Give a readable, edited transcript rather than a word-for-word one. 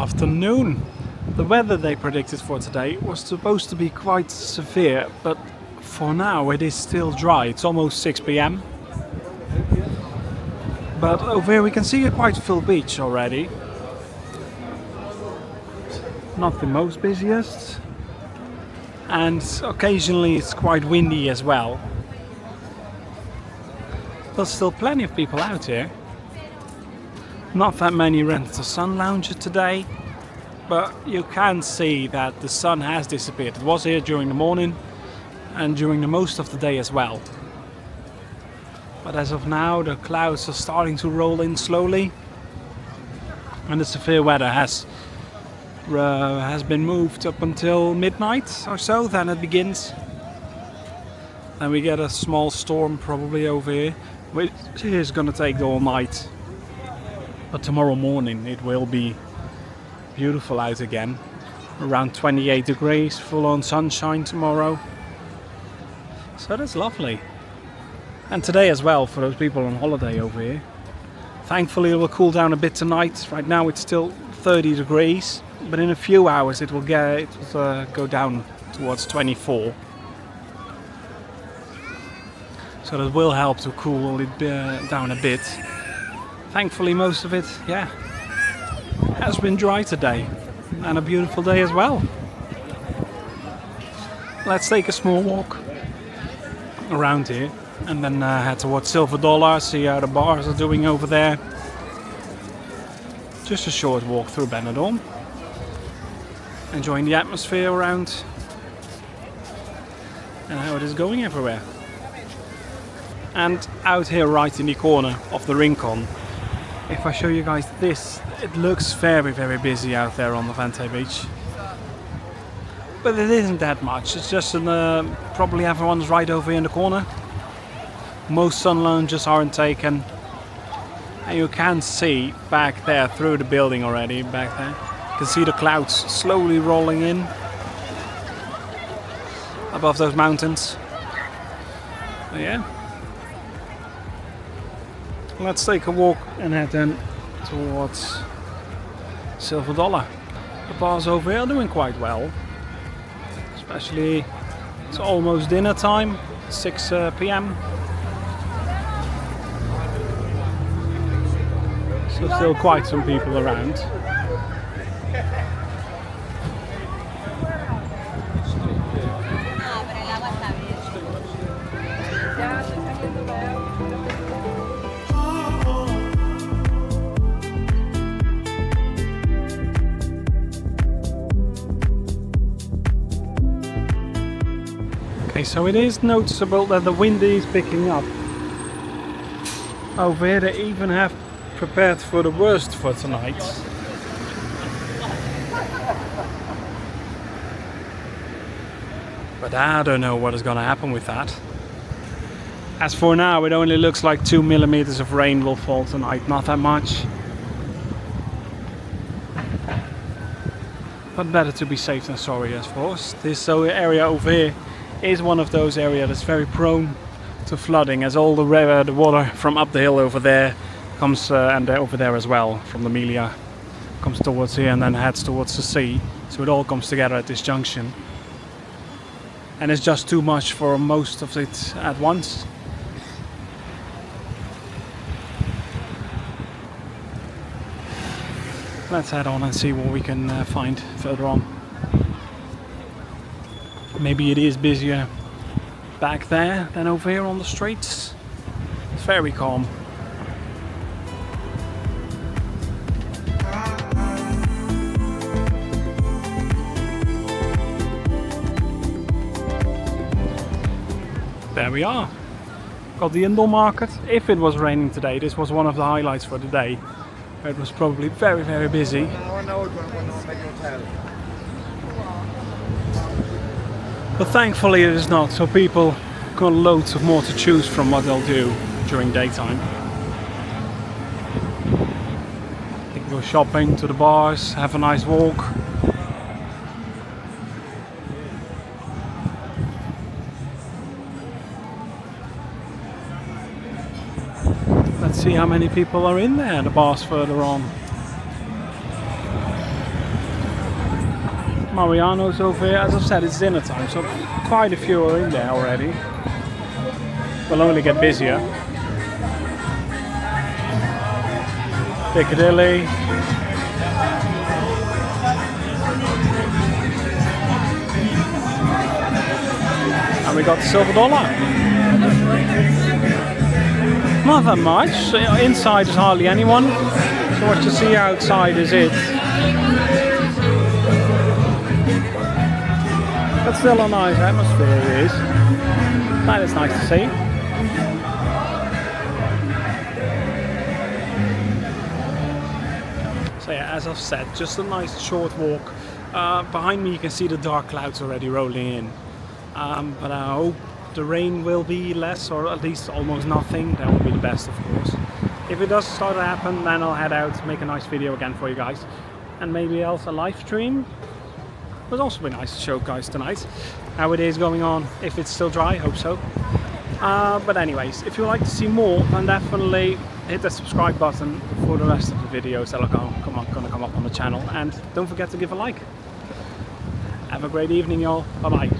afternoon. The weather they predicted for today was supposed to be quite severe, but for now it is still dry. It's almost 6 p.m. But over here we can see a quite full beach already. Not the most busiest. And occasionally it's quite windy as well. But still plenty of people out here. Not that many rented a sun lounger today. But you can see that the sun has disappeared. It was here during the morning and during the most of the day as well. But as of now the clouds are starting to roll in slowly. And the severe weather has been moved up until midnight or so, then it begins. Then we get a small storm probably over here, which is going to take the whole night. But tomorrow morning it will be beautiful out again. Around 28 degrees, full on sunshine tomorrow. So that's lovely. And today as well for those people on holiday over here. Thankfully it will cool down a bit tonight. Right now it's still 30 degrees. But in a few hours it will go down towards 24. So that will help to cool it down a bit. Thankfully most of it, has been dry today. And a beautiful day as well. Let's take a small walk around here. And then head towards Silver Dollar, see how the bars are doing over there. Just a short walk through Benidorm. Enjoying the atmosphere around and how it is going everywhere. And out here right in the corner of the Rincón, if I show you guys this, it looks very very busy out there on the Vente beach. But it isn't that much, it's just probably everyone's right over here in the corner. Most sun lounges aren't taken. And you can see back there through the building already, back there. You can see the clouds slowly rolling in above those mountains. But yeah. Let's take a walk and head then towards Silver Dollar. The bars over here are doing quite well. Especially, it's almost dinner time, 6 p.m. So still quite some people around. Okay, so it is noticeable that the wind is picking up. Over here they even have prepared for the worst for tonight. But I don't know what is going to happen with that. As for now, it only looks like 2 millimeters of rain will fall tonight, not that much. But better to be safe than sorry, of course. This area over here is one of those areas that's very prone to flooding, as all the water from up the hill over there comes, and over there as well, from the Melia, comes towards here and then heads towards the sea. So it all comes together at this junction. And it's just too much for most of it at once. Let's head on and see what we can find further on. Maybe it is busier back there than over here on the streets. It's very calm. There we are. Got the indoor market. If it was raining today, this was one of the highlights for the day. It was probably very, very busy. But thankfully it is not, so people got loads of more to choose from what they'll do during daytime. They can go shopping, to the bars, have a nice walk. Let's see how many people are in there, the bars further on. Mariano's over here. As I've said, it's dinner time, so quite a few are in there already. Will only get busier. Piccadilly. And we got the silver dollar. Not that much. Inside is hardly anyone. So what you see outside is it. But still a nice atmosphere it is. That is nice to see. So yeah, as I've said, just a nice short walk. Behind me you can see the dark clouds already rolling in. But I hope the rain will be less, or at least almost nothing. That would be the best, of course. If it does start to happen, then I'll head out, make a nice video again for you guys. And maybe else a live stream. It would also be nice to show guys tonight how it is going on, if it's still dry, hope so. But anyways, if you would like to see more, then definitely hit the subscribe button for the rest of the videos that are gonna come up on the channel. And don't forget to give a like. Have a great evening, y'all. Bye bye.